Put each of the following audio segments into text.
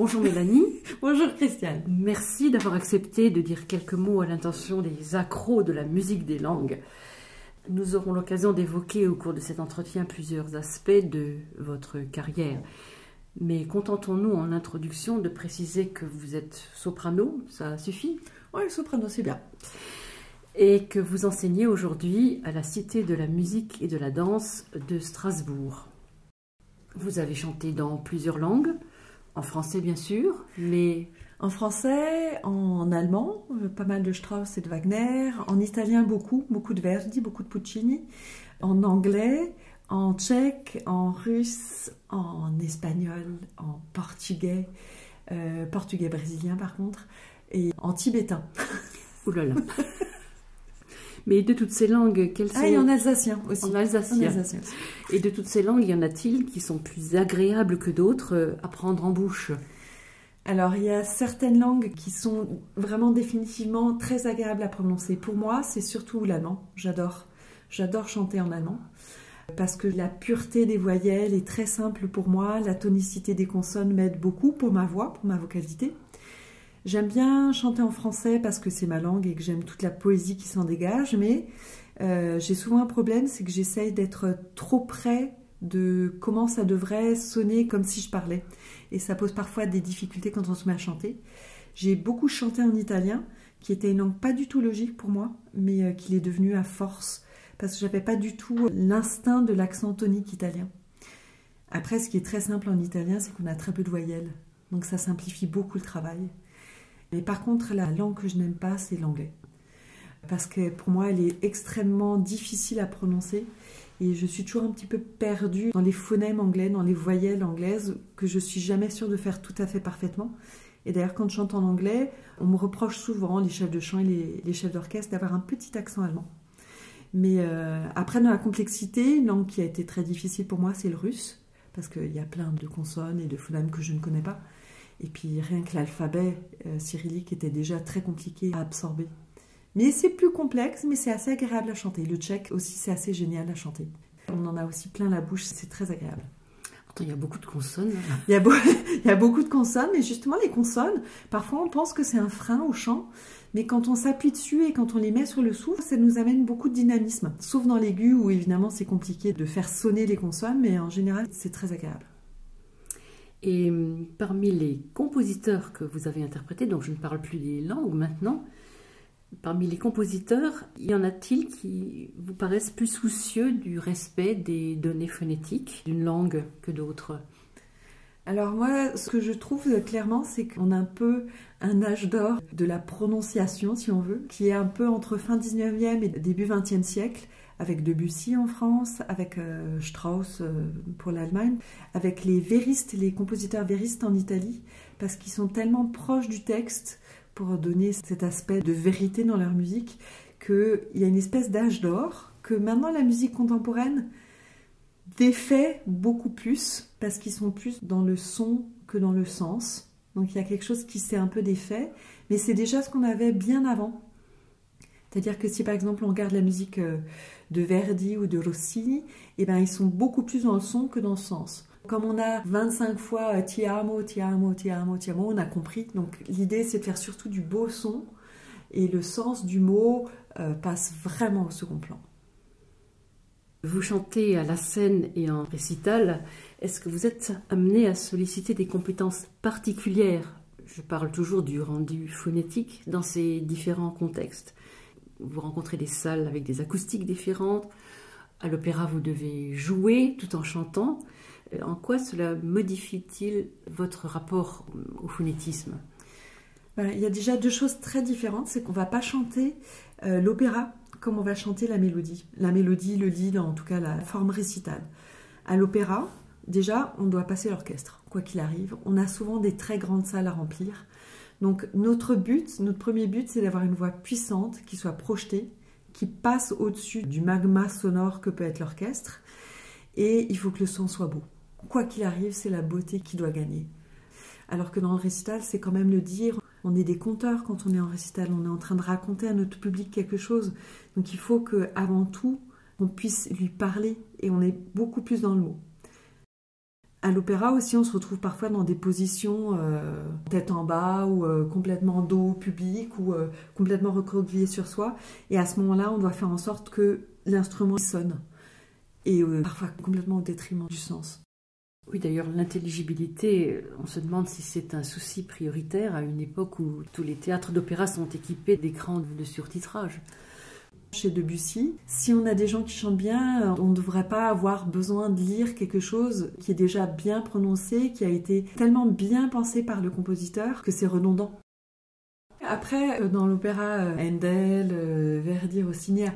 Bonjour Mélanie. Bonjour Christiane. Merci d'avoir accepté de dire quelques mots à l'intention des accros de la musique des langues. Nous aurons l'occasion d'évoquer au cours de cet entretien plusieurs aspects de votre carrière. Mais contentons-nous en introduction de préciser que vous êtes soprano, ça suffit? Oui, soprano, c'est bien. Et que vous enseignez aujourd'hui à la Cité de la musique et de la danse de Strasbourg. Vous avez chanté dans plusieurs langues, en français bien sûr, mais... En français, en allemand, pas mal de Strauss et de Wagner, en italien beaucoup de Verdi, beaucoup de Puccini, en anglais, en tchèque, en russe, en espagnol, en portugais, portugais brésilien par contre, et en tibétain. Ouh là là. Mais de toutes ces langues, quelles sont... Ah, et en alsacien aussi. En alsacien. Et de toutes ces langues, y en a-t-il qui sont plus agréables que d'autres à prendre en bouche? Alors, il y a certaines langues qui sont vraiment définitivement très agréables à prononcer. Pour moi, c'est surtout l'allemand. J'adore chanter en allemand parce que la pureté des voyelles est très simple pour moi. La tonicité des consonnes m'aide beaucoup pour ma voix, pour ma vocalité. J'aime bien chanter en français parce que c'est ma langue et que j'aime toute la poésie qui s'en dégage, mais j'ai souvent un problème, c'est que j'essaye d'être trop près de comment ça devrait sonner comme si je parlais. Et ça pose parfois des difficultés quand on se met à chanter. J'ai beaucoup chanté en italien, qui était une langue pas du tout logique pour moi, mais qui l'est devenue à force, parce que j'avais pas du tout l'instinct de l'accent tonique italien. Après, ce qui est très simple en italien, c'est qu'on a très peu de voyelles, donc ça simplifie beaucoup le travail. Mais par contre, la langue que je n'aime pas, c'est l'anglais. Parce que pour moi, elle est extrêmement difficile à prononcer. Et je suis toujours un petit peu perdue dans les phonèmes anglais, dans les voyelles anglaises, que je suis jamais sûre de faire tout à fait parfaitement. Et d'ailleurs, quand je chante en anglais, on me reproche souvent, les chefs de chant et les chefs d'orchestre, d'avoir un petit accent allemand. Mais après, dans la complexité, une langue qui a été très difficile pour moi, c'est le russe. Parce qu'il y a plein de consonnes et de phonèmes que je ne connais pas. Et puis rien que l'alphabet cyrillique était déjà très compliqué à absorber. Mais c'est plus complexe, mais c'est assez agréable à chanter. Le tchèque aussi, c'est assez génial à chanter. On en a aussi plein la bouche, c'est très agréable. Attends, il y a beaucoup de consonnes. Il y a beaucoup de consonnes, mais justement les consonnes, parfois on pense que c'est un frein au chant, mais quand on s'appuie dessus et quand on les met sur le souffle, ça nous amène beaucoup de dynamisme. Sauf dans l'aigu où évidemment c'est compliqué de faire sonner les consonnes, mais en général c'est très agréable. Et parmi les compositeurs que vous avez interprétés, donc je ne parle plus des langues maintenant, parmi les compositeurs, y en a-t-il qui vous paraissent plus soucieux du respect des données phonétiques d'une langue que d'autres? Alors moi, ce que je trouve clairement, c'est qu'on a un peu un âge d'or de la prononciation, si on veut, qui est un peu entre fin 19e et début 20e siècle, avec Debussy en France, avec Strauss pour l'Allemagne, avec les véristes, les compositeurs véristes en Italie, parce qu'ils sont tellement proches du texte pour donner cet aspect de vérité dans leur musique, qu'il y a une espèce d'âge d'or, que maintenant la musique contemporaine défait beaucoup plus, parce qu'ils sont plus dans le son que dans le sens. Donc il y a quelque chose qui s'est un peu défait, mais c'est déjà ce qu'on avait bien avant. C'est-à-dire que si par exemple on regarde la musique de Verdi ou de Rossini, eh ben, ils sont beaucoup plus dans le son que dans le sens. Comme on a 25 fois ti amo, ti amo, ti amo, ti amo, on a compris. Donc l'idée c'est de faire surtout du beau son et le sens du mot passe vraiment au second plan. Vous chantez à la scène et en récital. Est-ce que vous êtes amené à solliciter des compétences particulières? Je parle toujours du rendu phonétique dans ces différents contextes. Vous rencontrez des salles avec des acoustiques différentes. À l'opéra, vous devez jouer tout en chantant. En quoi cela modifie-t-il votre rapport au phonétisme? Il y a déjà deux choses très différentes. C'est qu'on ne va pas chanter l'opéra comme on va chanter la mélodie. La mélodie, le lead, en tout cas la forme récitale. À l'opéra, déjà, on doit passer l'orchestre, quoi qu'il arrive. On a souvent des très grandes salles à remplir. Donc notre premier but, c'est d'avoir une voix puissante, qui soit projetée, qui passe au-dessus du magma sonore que peut être l'orchestre. Et il faut que le son soit beau. Quoi qu'il arrive, c'est la beauté qui doit gagner. Alors que dans le récital, c'est quand même le dire. On est des conteurs quand on est en récital. On est en train de raconter à notre public quelque chose. Donc il faut qu'avant tout, on puisse lui parler et on est beaucoup plus dans le mot. À l'opéra aussi, on se retrouve parfois dans des positions tête en bas ou complètement dos au public ou complètement recroquevillé sur soi. Et à ce moment-là, on doit faire en sorte que l'instrument sonne. Et parfois complètement au détriment du sens. Oui, d'ailleurs, l'intelligibilité, on se demande si c'est un souci prioritaire à une époque où tous les théâtres d'opéra sont équipés d'écrans de surtitrage. Chez Debussy, si on a des gens qui chantent bien, on ne devrait pas avoir besoin de lire quelque chose qui est déjà bien prononcé, qui a été tellement bien pensé par le compositeur que c'est redondant. Après, dans l'opéra Handel, Verdi, Rossini,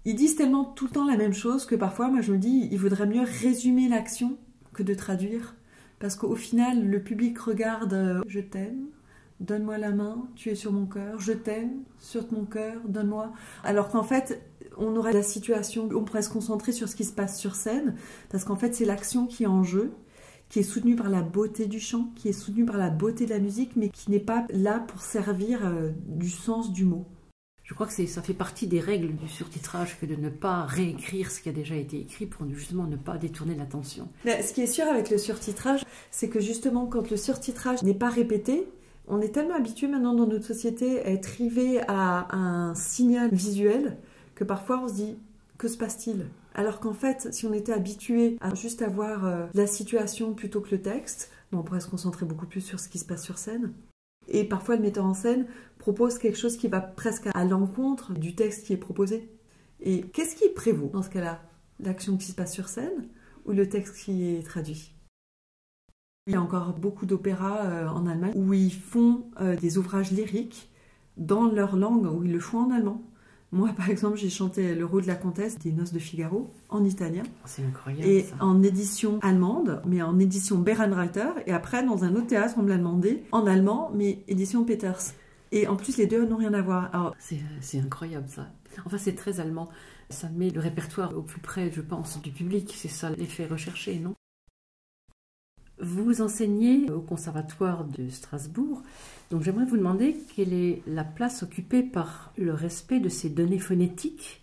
ils disent tellement tout le temps la même chose que parfois, moi je me dis, il vaudrait mieux résumer l'action que de traduire. Parce qu'au final, le public regarde « Je t'aime ». Donne-moi la main, tu es sur mon cœur, je t'aime, sur mon cœur, donne-moi. Alors qu'en fait, on aurait la situation, on pourrait se concentrer sur ce qui se passe sur scène, parce qu'en fait, c'est l'action qui est en jeu, qui est soutenue par la beauté du chant, qui est soutenue par la beauté de la musique, mais qui n'est pas là pour servir du sens du mot. Je crois que ça fait partie des règles du surtitrage que de ne pas réécrire ce qui a déjà été écrit pour justement ne pas détourner l'attention. Mais ce qui est sûr avec le surtitrage, c'est que justement, quand le surtitrage n'est pas répété, on est tellement habitué maintenant dans notre société à être rivé à un signal visuel que parfois on se dit « que se passe-t-il » Alors qu'en fait, si on était habitué à juste avoir la situation plutôt que le texte, on pourrait se concentrer beaucoup plus sur ce qui se passe sur scène. Et parfois le metteur en scène propose quelque chose qui va presque à l'encontre du texte qui est proposé. Et qu'est-ce qui prévaut dans ce cas-là? L'action qui se passe sur scène ou le texte qui est traduit? Il y a encore beaucoup d'opéras en Allemagne où ils font des ouvrages lyriques dans leur langue, où ils le font en allemand. Moi, par exemple, j'ai chanté le rôle de la comtesse des Noces de Figaro en italien. C'est incroyable. Et ça. en édition allemande, mais en édition Bärenreiter. Et après, dans un autre théâtre, on me l'a demandé en allemand, mais édition Peters. Et en plus, les deux n'ont rien à voir. Alors, c'est incroyable ça. Enfin, c'est très allemand. Ça met le répertoire au plus près, je pense, du public. C'est ça l'effet recherché, non? Vous enseignez au Conservatoire de Strasbourg, donc j'aimerais vous demander quelle est la place occupée par le respect de ces données phonétiques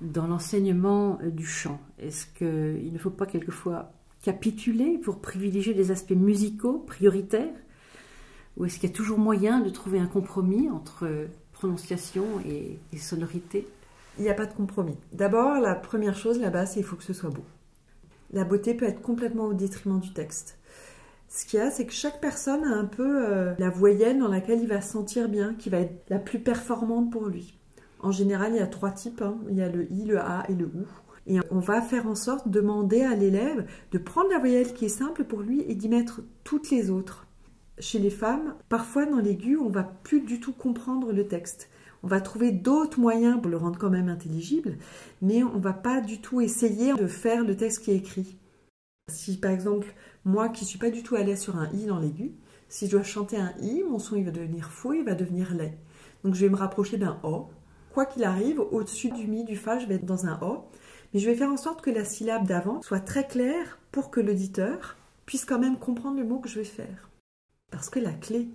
dans l'enseignement du chant. Est-ce qu'il ne faut pas quelquefois capituler pour privilégier des aspects musicaux prioritaires? Ou est-ce qu'il y a toujours moyen de trouver un compromis entre prononciation et sonorité? Il n'y a pas de compromis. D'abord, la première chose là-bas, c'est qu'il faut que ce soit beau. La beauté peut être complètement au détriment du texte. Ce qu'il y a, c'est que chaque personne a un peu la voyelle dans laquelle il va se sentir bien, qui va être la plus performante pour lui. En général, il y a 3 types. Il y a le I, le A et le OU. Et on va faire en sorte de demander à l'élève de prendre la voyelle qui est simple pour lui et d'y mettre toutes les autres. Chez les femmes, parfois dans l'aigu, on ne va plus du tout comprendre le texte. On va trouver d'autres moyens pour le rendre quand même intelligible, mais on ne va pas du tout essayer de faire le texte qui est écrit. Si par exemple, moi qui ne suis pas du tout à l'aise sur un I dans l'aigu, si je dois chanter un I, mon son il va devenir faux, il va devenir laid. Donc je vais me rapprocher d'un O. Quoi qu'il arrive, au-dessus du Mi, du Fa, je vais être dans un O. Mais je vais faire en sorte que la syllabe d'avant soit très claire pour que l'auditeur puisse quand même comprendre le mot que je vais faire. Parce que la clé,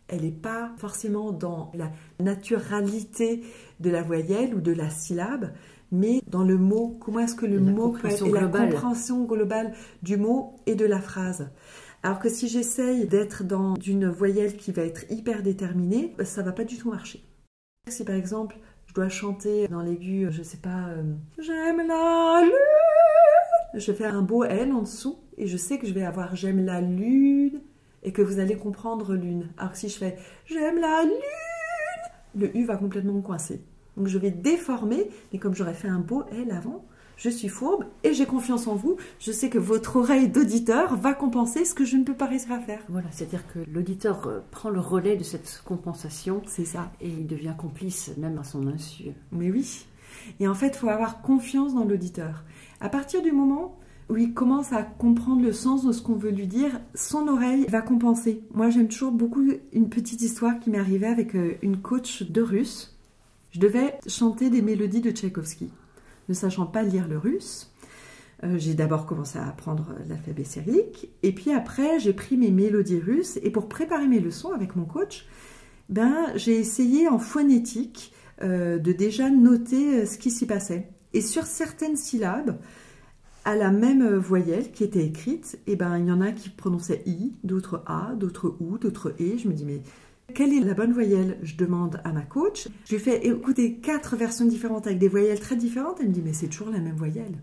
elle n'est pas forcément dans la naturalité de la voyelle ou de la syllabe, mais dans le mot. Comment est-ce que le mot peut être, et la compréhension globale du mot et de la phrase. Alors que si j'essaye d'être dans une voyelle qui va être hyper déterminée, ça ne va pas du tout marcher. Si par exemple, je dois chanter dans l'aigu, je ne sais pas, j'aime la lune, je fais un beau L en dessous et je sais que je vais avoir j'aime la lune et que vous allez comprendre lune. Alors que si je fais j'aime la lune, le U va complètement me coincer. Donc je vais déformer, mais comme j'aurais fait un beau L avant, je suis fourbe et j'ai confiance en vous. Je sais que votre oreille d'auditeur va compenser ce que je ne peux pas réussir à faire. Voilà, c'est-à-dire que l'auditeur prend le relais de cette compensation. C'est ça. Et il devient complice même à son insu. Mais oui. Et en fait, il faut avoir confiance dans l'auditeur. À partir du moment où il commence à comprendre le sens de ce qu'on veut lui dire, son oreille va compenser. Moi, j'aime toujours beaucoup une petite histoire qui m'est arrivée avec une coach de russe. Je devais chanter des mélodies de Tchaïkovski. Ne sachant pas lire le russe, j'ai d'abord commencé à apprendre l'alphabet cyrillique, et puis après, j'ai pris mes mélodies russes, et pour préparer mes leçons avec mon coach, j'ai essayé en phonétique de déjà noter ce qui s'y passait. Et sur certaines syllabes, à la même voyelle qui était écrite, et ben il y en a qui prononçaient I, d'autres A, d'autres OU, d'autres E. Je me dis, mais quelle est la bonne voyelle? Je demande à ma coach. Je lui fais écouter 4 versions différentes avec des voyelles très différentes. Elle me dit, mais c'est toujours la même voyelle.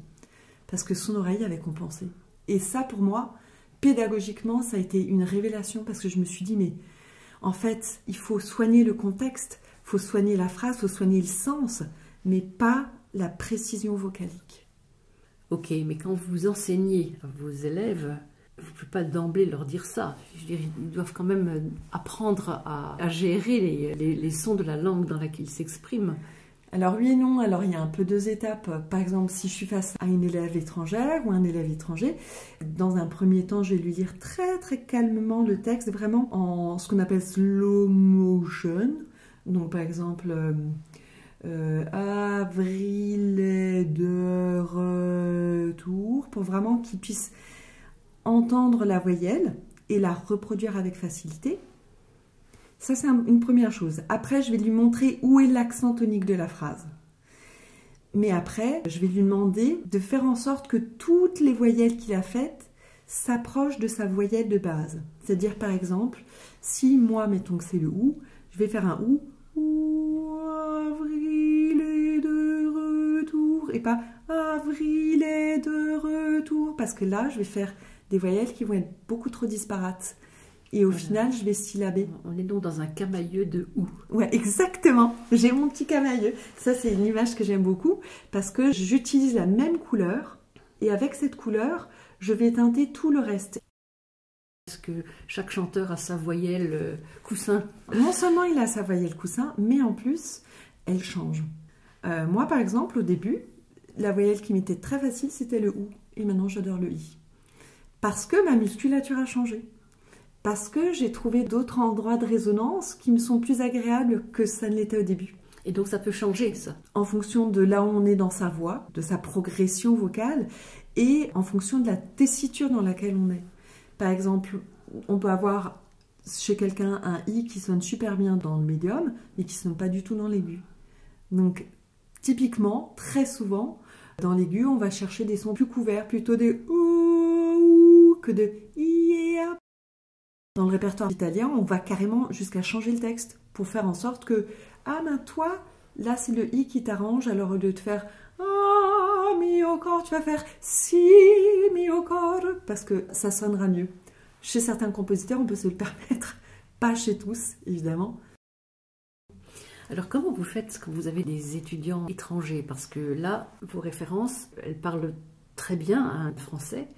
Parce que son oreille avait compensé. Et ça, pour moi, pédagogiquement, ça a été une révélation parce que je me suis dit, mais en fait, il faut soigner le contexte, il faut soigner la phrase, il faut soigner le sens, mais pas la précision vocalique. Ok, mais quand vous enseignez à vos élèves, vous ne pouvez pas d'emblée leur dire ça. Je veux dire, ils doivent quand même apprendre à gérer les sons de la langue dans laquelle ils s'expriment. Alors oui et non, alors il y a un peu 2 étapes. Par exemple, si je suis face à une élève étrangère ou un élève étranger, dans un premier temps, je vais lui lire très très calmement le texte, vraiment en ce qu'on appelle slow motion. Donc par exemple, avril est de retour, pour vraiment qu'il puisse entendre la voyelle et la reproduire avec facilité. Ça, c'est une première chose. Après, je vais lui montrer où est l'accent tonique de la phrase. Mais après, je vais lui demander de faire en sorte que toutes les voyelles qu'il a faites s'approchent de sa voyelle de base. C'est-à-dire, par exemple, si moi, mettons que c'est le OU, je vais faire un OU. Ouh, avril est de retour. Et pas avril est de retour. Parce que là, je vais faire des voyelles qui vont être beaucoup trop disparates. Et au final, je vais syllaber. On est donc dans un camailleux de OU. Ouais, exactement. J'ai mon petit camailleux. Ça, c'est une image que j'aime beaucoup parce que j'utilise la même couleur et avec cette couleur, je vais teinter tout le reste. Est-ce que chaque chanteur a sa voyelle coussin? Non seulement il a sa voyelle coussin, mais en plus, elle change. Moi, par exemple, au début, la voyelle qui m'était très facile, c'était le OU. Et maintenant, j'adore le I. Parce que ma musculature a changé. Parce que j'ai trouvé d'autres endroits de résonance qui me sont plus agréables que ça ne l'était au début. Et donc ça peut changer, ça? En fonction de là où on est dans sa voix, de sa progression vocale, et en fonction de la tessiture dans laquelle on est. Par exemple, on peut avoir chez quelqu'un un I qui sonne super bien dans le médium, mais qui ne sonne pas du tout dans l'aigu. Donc, typiquement, très souvent, dans l'aigu, on va chercher des sons plus couverts, plutôt des OU que de IA. Dans le répertoire italien, on va carrément jusqu'à changer le texte pour faire en sorte que « Ah, ben toi, là c'est le I qui t'arrange, alors au lieu de faire « Ah, mio cor », tu vas faire « Si, mio cor », parce que ça sonnera mieux. Chez certains compositeurs, on peut se le permettre, pas chez tous, évidemment. Alors comment vous faites quand vous avez des étudiants étrangers? Parce que là, vos références, elles parlent très bien un français,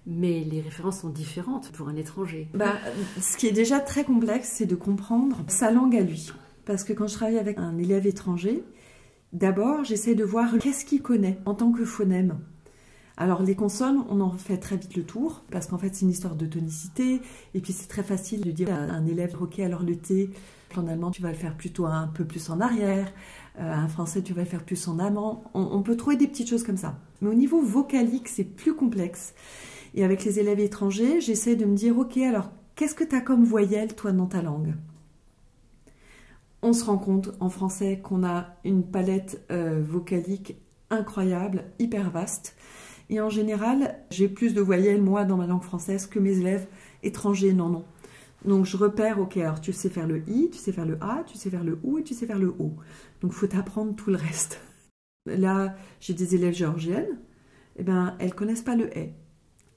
mais les références sont différentes pour un étranger. Ce qui est déjà très complexe, c'est de comprendre sa langue à lui. Parce que quand je travaille avec un élève étranger, d'abord, j'essaie de voir qu'est-ce qu'il connaît en tant que phonème. Alors, les consonnes, on en fait très vite le tour, parce qu'en fait, c'est une histoire de tonicité, et puis c'est très facile de dire à un élève, ok, alors le T, en allemand, tu vas le faire plutôt un peu plus en arrière, un français, tu vas le faire plus en amont. On peut trouver des petites choses comme ça. Mais au niveau vocalique, c'est plus complexe. Et avec les élèves étrangers, j'essaie de me dire, ok, alors qu'est-ce que tu as comme voyelle, toi, dans ta langue? On se rend compte en français qu'on a une palette vocalique incroyable, hyper vaste. Et en général, j'ai plus de voyelles, moi, dans ma langue française, que mes élèves étrangers n'en ont. Donc je repère, ok, alors tu sais faire le I, tu sais faire le A, tu sais faire le OU et tu sais faire le O. Donc il faut t'apprendre tout le reste. Là, j'ai des élèves géorgiennes, eh ben, elles ne connaissent pas le E.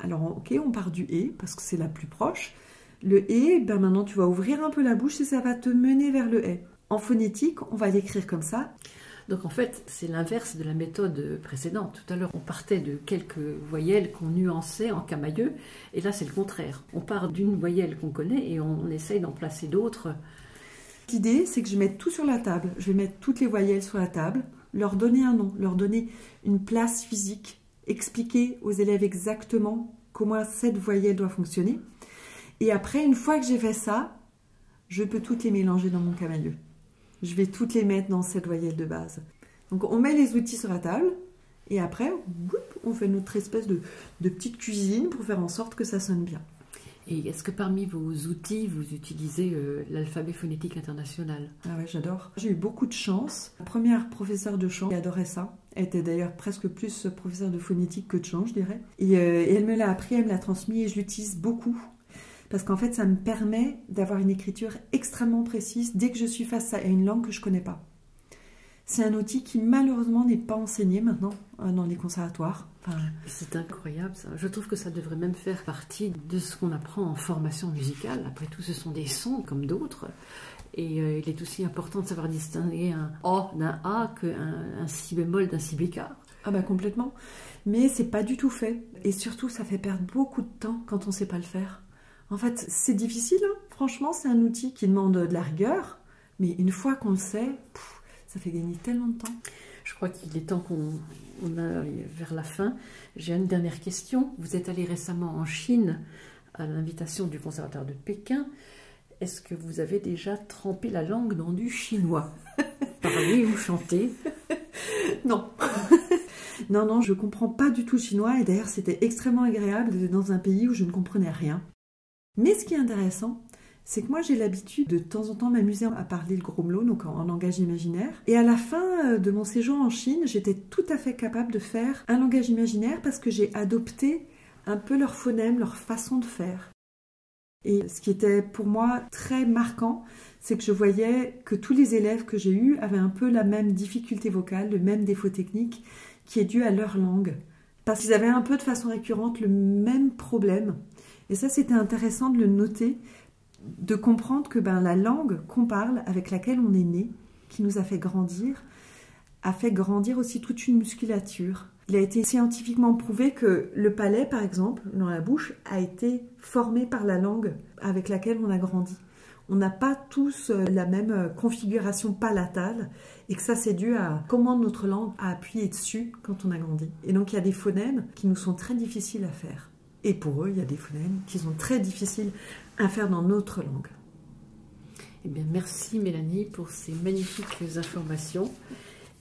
Alors, ok, on part du E, parce que c'est la plus proche. Le E, ben maintenant, tu vas ouvrir un peu la bouche et ça va te mener vers le E. En phonétique, on va l'écrire comme ça. Donc, en fait, c'est l'inverse de la méthode précédente. Tout à l'heure, on partait de quelques voyelles qu'on nuançait en camailleux, et là, c'est le contraire. On part d'une voyelle qu'on connaît et on essaye d'en placer d'autres. L'idée, c'est que je mette tout sur la table. Je vais mettre toutes les voyelles sur la table, leur donner un nom, leur donner une place physique, expliquer aux élèves exactement comment cette voyelle doit fonctionner. Et après, une fois que j'ai fait ça, je peux toutes les mélanger dans mon camailleux. Je vais toutes les mettre dans cette voyelle de base. Donc on met les outils sur la table et après, on fait notre espèce de petite cuisine pour faire en sorte que ça sonne bien. Et est-ce que parmi vos outils, vous utilisez l'alphabet phonétique international? Ah ouais, j'adore. J'ai eu beaucoup de chance. La première professeure de chant qui adorait ça, Elle était d'ailleurs presque plus professeure de phonétique que de chant, je dirais. Et elle me l'a appris, elle me l'a transmis et je l'utilise beaucoup. Parce qu'en fait, ça me permet d'avoir une écriture extrêmement précise dès que je suis face à une langue que je ne connais pas. C'est un outil qui malheureusement n'est pas enseigné maintenant dans les conservatoires. Enfin, c'est incroyable ça. Je trouve que ça devrait même faire partie de ce qu'on apprend en formation musicale. Après tout, ce sont des sons comme d'autres. Et il est aussi important de savoir distinguer un A d'un A qu'un si bémol d'un si bécard. Ah bah complètement. Mais c'est pas du tout fait. Et surtout, ça fait perdre beaucoup de temps quand on ne sait pas le faire. En fait, c'est difficile. Hein. Franchement, c'est un outil qui demande de la rigueur. Mais une fois qu'on le sait... ça fait gagner tellement de temps. Je crois qu'il est temps qu'on aille vers la fin. J'ai une dernière question. Vous êtes allé récemment en Chine à l'invitation du conservatoire de Pékin. Est-ce que vous avez déjà trempé la langue dans du chinois? Parler ou chanter? Non. Non, je ne comprends pas du tout le chinois. Et d'ailleurs, c'était extrêmement agréable d'être dans un pays où je ne comprenais rien. Mais ce qui est intéressant, c'est que moi j'ai l'habitude de temps en temps m'amuser à parler le gromlo, donc en langage imaginaire. Et à la fin de mon séjour en Chine, j'étais tout à fait capable de faire un langage imaginaire parce que j'ai adopté un peu leur phonème, leur façon de faire. Et ce qui était pour moi très marquant, c'est que je voyais que tous les élèves que j'ai eus avaient un peu la même difficulté vocale, le même défaut technique qui est dû à leur langue. Parce qu'ils avaient un peu de façon récurrente le même problème. Et ça, c'était intéressant de le noter, de comprendre que la langue qu'on parle, avec laquelle on est né, qui nous a fait grandir aussi toute une musculature. Il a été scientifiquement prouvé que le palais, par exemple, dans la bouche, a été formé par la langue avec laquelle on a grandi. On n'a pas tous la même configuration palatale et que ça, c'est dû à comment notre langue a appuyé dessus quand on a grandi. Et donc, il y a des phonèmes qui nous sont très difficiles à faire. Et pour eux, il y a des phonèmes qui sont très difficiles à faire dans notre langue. Eh bien, merci Mélanie pour ces magnifiques informations.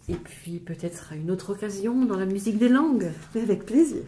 Et puis peut-être à une autre occasion dans la musique des langues. Avec plaisir.